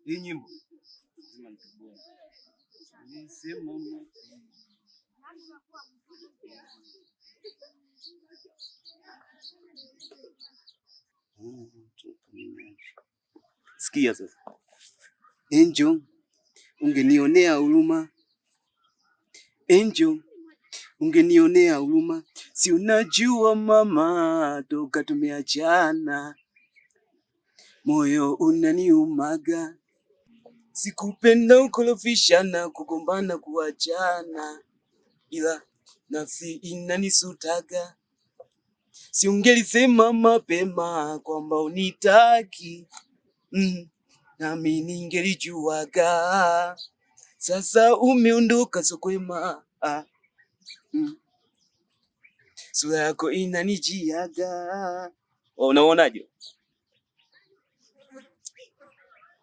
Hii nyimbo lazima nitoboe. Nisema sikia sasa. Angel, ungenionea huruma. Angel, ungenionea huruma. Si unajua mama, toka tumeachana moyo unaniumaga. Sikupenda ukolofishana, kugombana, kuachana, ila nafsi inanisutaga. Si ungelisema mapema kwamba unitaki, nami ningelijuaga. Sasa umeondoka sokwema, sura yako inanijiaga. Unaonaje?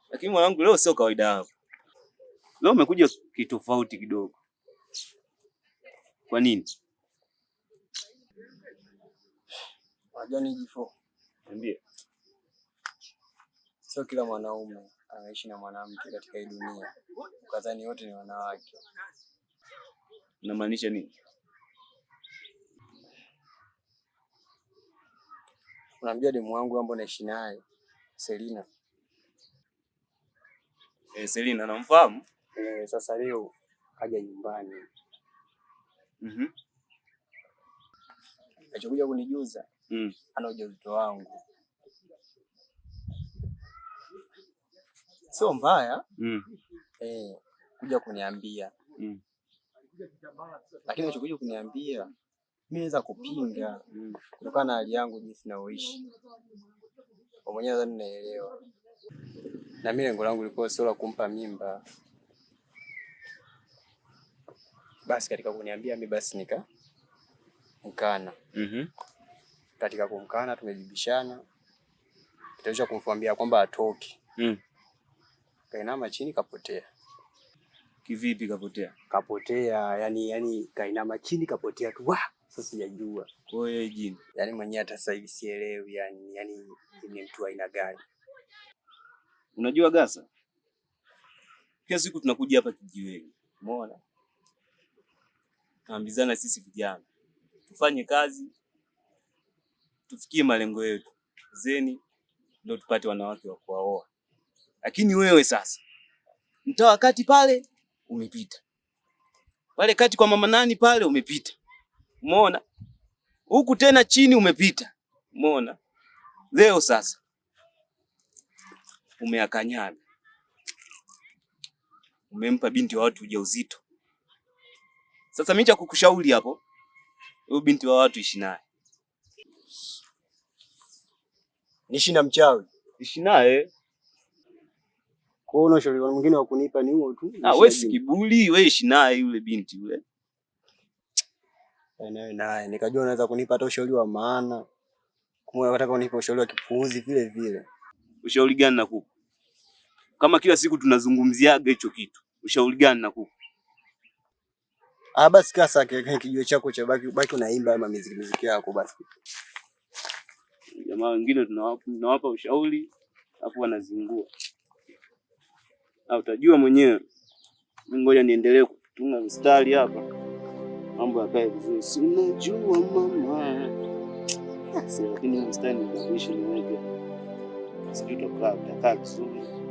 Lakini mwanangu, leo sio kawaida yako. Leo umekuja kitofauti kidogo. Kwa nini? Unajua ni jifo. Niambie. Sio kila mwanaume anaishi na mwanamke katika hii dunia. Ukadhani wote ni wanawake. Unamaanisha nini? Unamjua demu wangu ambaye naishi naye, Selina. Selina namfahamu? Sasa leo kaja nyumbani. Alichokuja kunijuza, ana ujauzito wangu. Sio mbaya. Kuja kuniambia. Lakini alichokuja kuniambia, mimi naweza kupinga kutokana na hali yangu jinsi ninaoishi. Kwa mwenyewe nadhani naelewa. Na mimi lengo langu lilikuwa sio la kumpa mimba. Basi katika kuniambia mimi basi mkana. Katika kumkana tumejibishana. Kitaweza kumfahamisha kwamba atoki. Kainama chini kapotea. Kivipi kapotea? Kapotea, yani kainama chini kapotea tu. Sasa sijajua. Kwa hiyo jini. Yani mwenyewe hata sasa hivi sielewi yani ni mtu aina gani. Unajua Gasa? Kila siku tunakuja hapa kijiweni. Umeona? Tunaambizana sisi vijana. Tufanye kazi. Tufikie malengo yetu. Zeni ndio tupate wanawake wa kuoa. Lakini wewe sasa mtaa wakati pale umepita. Pale kati kwa mama nani pale umepita. Umeona? Huku tena chini umepita. Umeona? Leo sasa umeakanyaga. Umempa binti wa watu ujauzito. Sasa mimi cha kukushauri hapo, huyo binti wa watu ishi naye. Niishi na mchawi. Ishi naye. Kwa hiyo ushauri mwingine wa kunipa ni huo tu. Wewe si kiburi, wewe ishi naye yule binti yule. Naye nikajua unaweza kunipa hata ushauri wa maana. Kumbe unataka kunipa ushauri wa kipuuzi vile vile. Ushauri gani nakupa? Kama kila siku tunazungumziaga hicho kitu. Ushauri gani nakupa? Basi kasa kijiwe chako cha baki unaimba ama muziki yako basi. Jamaa wengine tunawapa ushauri afu wanazingua. Utajua mwenyewe. Ngoja niendelee kutunga mstari hapa. Mambo yakae vizuri. Si unajua mama. Sasa lakini mstari ni niweke. Sijui utakaa vizuri.